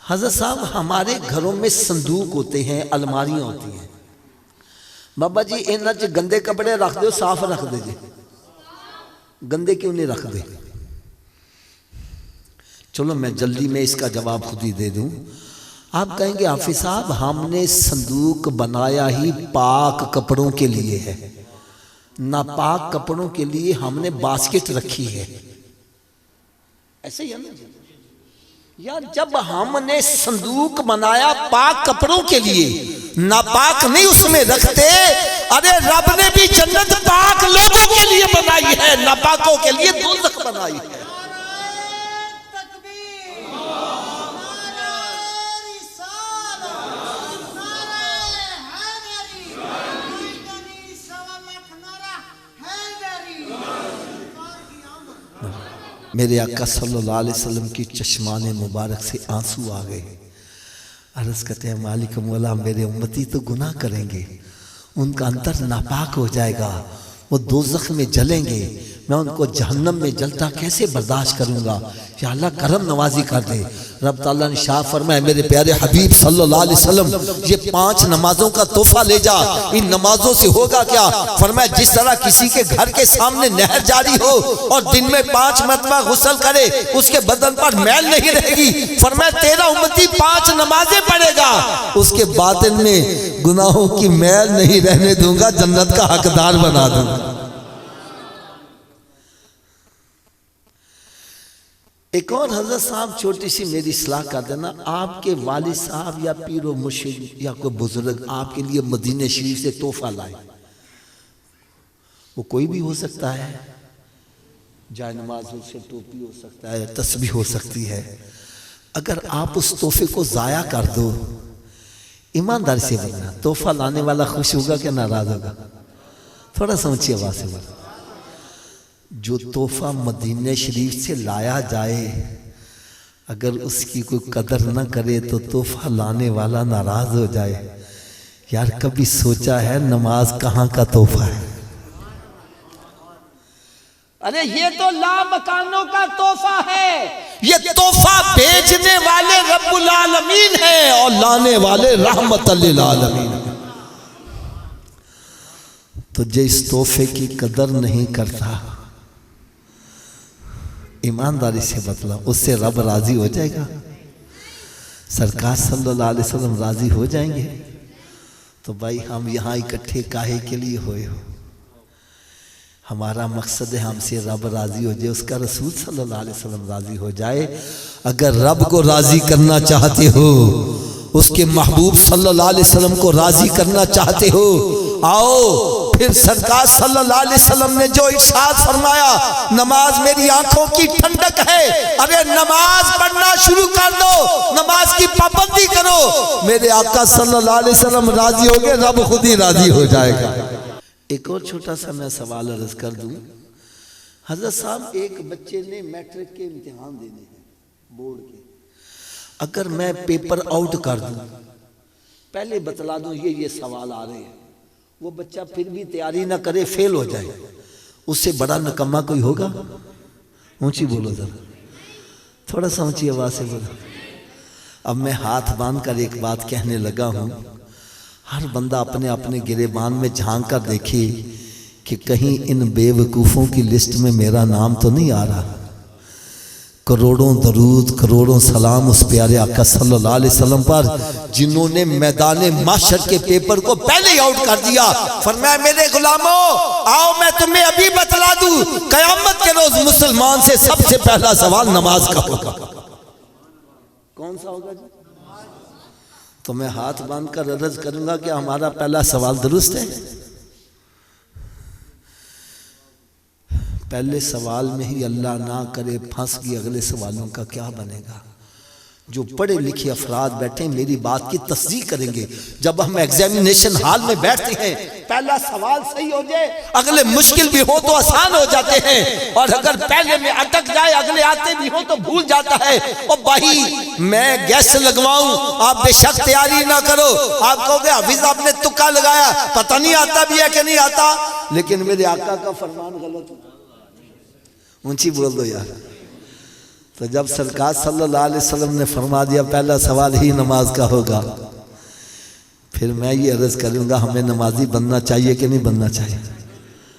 حضرت صاحب ہمارے گھروں میں صندوق ہوتے ہیں، الماریاں ہوتی ہیں. بابا جی انہاں چ گندے کپڑے رکھ دو، صاف رکھ دے جی، گندے کیوں نہیں رکھ دے؟ چلو میں جلدی میں اس کا جواب خود ہی دے دوں. آپ کہیں گے حافظ صاحب ہم نے صندوق بنایا ہی پاک کپڑوں کے لیے ہے، ناپاک کپڑوں کے لیے ہم نے باسکٹ رکھی ہے. ایسے ہی ہے نا یار، جب ہم نے صندوق بنایا پاک کپڑوں کے لیے، ناپاک نہیں اس میں رکھتے. ارے رب نے بھی جنت پاک لوگوں کے لیے بنائی ہے، ناپاکوں کے لیے دوزخ بنائی ہے. میرے آقا صلی اللہ علیہ وسلم کی چشمان مبارک سے آنسو آ گئے. عرض کرتے ہیں مالک مولا میرے امتی تو گناہ کریں گے، ان کا اندر ناپاک ہو جائے گا، وہ دوزخ میں جلیں گے، میں ان کو جہنم میں جلتا کیسے برداشت کروں گا؟ یا اللہ کرم نوازی کر دے. رب تعالیٰ نے شاہ فرمائے میرے پیارے حبیب صلی اللہ علیہ وسلم یہ 5 نمازوں کا تحفہ لے جا. ان نمازوں سے ہوگا کیا؟ فرمایا جس طرح کسی کے گھر کے سامنے نہر جاری ہو اور دن میں 5 مرتبہ غسل کرے اس کے بدن پر میل نہیں رہے گی. فرمایا تیرا امتی 5 نمازیں پڑھے گا، اس کے باطن میں گناہوں کی میل نہیں رہنے دوں گا، جنت کا حقدار بنا دوں گا. ایک اور حضرت صاحب چھوٹی سی میری اصلاح کر دینا. آپ کے والد صاحب یا پیر و مرشد یا کوئی بزرگ آپ کے لیے مدینہ شریف سے تحفہ لائے، وہ کوئی بھی ہو سکتا ہے، جائے نمازوں سے ٹوپی ہو سکتا ہے، تسبیح ہو سکتی ہے. اگر آپ اس تحفے کو ضائع کر دو، ایمانداری سے بولنا، تحفہ لانے والا خوش ہوگا کہ ناراض ہوگا؟ تھوڑا سمجھیے آواز سے بولنا. جو تحفہ مدینہ شریف سے لایا جائے اگر اس کی کوئی قدر نہ کرے تو تحفہ لانے والا ناراض ہو جائے. یار کبھی سوچا ہے نماز کہاں کا تحفہ ہے؟ ارے یہ تو لامکانوں کا تحفہ ہے، یہ تحفہ بیچنے والے رب العالمین ہیں اور لانے والے رحمت للعالمین. تو جو اس تحفے کی قدر نہیں کرتا، ایمانداری سے بتلا اس سے رب راضی ہو جائے گا؟ سرکار صلی اللہ علیہ وسلم راضی ہو جائیں گے؟ تو بھائی ہم یہاں اکٹھے کاہے کے لیے ہوئے ہو؟ ہمارا مقصد ہے ہم سے رب راضی ہو جائے، اس کا رسول صلی اللہ علیہ وسلم راضی ہو جائے. اگر رب کو راضی کرنا چاہتے ہو، اس کے محبوب صلی اللہ علیہ وسلم کو راضی کرنا چاہتے ہو، آؤ پھر سرکار صلی اللہ علیہ وسلم نے جو ارشاد فرمایا نماز میری آنکھوں کی ٹھنڈک ہے، ارے نماز پڑھنا شروع کر دو، نماز کی پابندی کرو. میرے آقا صلی اللہ علیہ وسلم راضی ہو گئے، رب خود ہی راضی ہو جائے گا. ایک اور چھوٹا سا میں سوال عرض کر دوں. حضرت صاحب ایک بچے نے میٹرک کے امتحان دینے ہیں بورڈ کے، اگر میں پیپر آؤٹ کر دوں، پہلے بتلا دوں یہ سوال آ رہے ہیں، وہ بچہ پھر بھی تیاری نہ کرے فیل ہو جائے، اس سے بڑا نکمہ کوئی ہوگا؟ اونچی بولو ذرا، تھوڑا سا اونچی آواز سے بولو. اب میں ہاتھ باندھ کر ایک بات کہنے لگا ہوں، ہر بندہ اپنے اپنے گریبان میں جھانک کر دیکھے کہ کہیں ان بے وقوفوں کی لسٹ میں میرا نام تو نہیں آ رہا. کروڑوں درود کروڑوں سلام اس پیارے آقا صلی اللہ علیہ وسلم پر جنہوں نے میدان محشر کے پیپر کو پہلے ہی آؤٹ کر دیا. فرمایا میرے غلاموں آؤ میں تمہیں ابھی بتلا دوں، قیامت کے روز مسلمان سے سب سے پہلا سوال نماز کا ہوگا. کون سا ہوگا جی؟ تو میں ہاتھ باندھ کر عرض کروں گا کہ ہمارا پہلا سوال درست ہے؟ پہلے سوال میں ہی اللہ نہ کرے پھنس گئی، اگلے سوالوں کا کیا بنے گا؟ جو پڑھے لکھے افراد بیٹھے میری بات کی تصدیق کریں گے. جب ہم ایگزامینیشن ہال میں بیٹھتے ہیں پہلا سوال صحیح ہو جائے اگلے مشکل بھی ہو تو آسان ہو جاتے ہیں، اور اگر پہلے میں اٹک جائے اگلے آتے بھی ہو تو بھول جاتا ہے. اور بھائی میں گیس لگواؤں، آپ بے شک تیاری نہ کرو. آپ کہو گے حافظ آپ نے تکا لگایا، پتہ نہیں آتا بھی ہے کہ نہیں آتا، لیکن میرے آقا کا فرمان غلط. اونچی بول دو یار. تو جب سرکار صلی اللہ علیہ وسلم نے فرما دیا پہلا سوال ہی نماز کا ہوگا، پھر میں یہ عرض کروں گا ہمیں نمازی بننا چاہیے کہ نہیں بننا چاہیے؟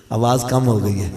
آواز کم ہو گئی ہے۔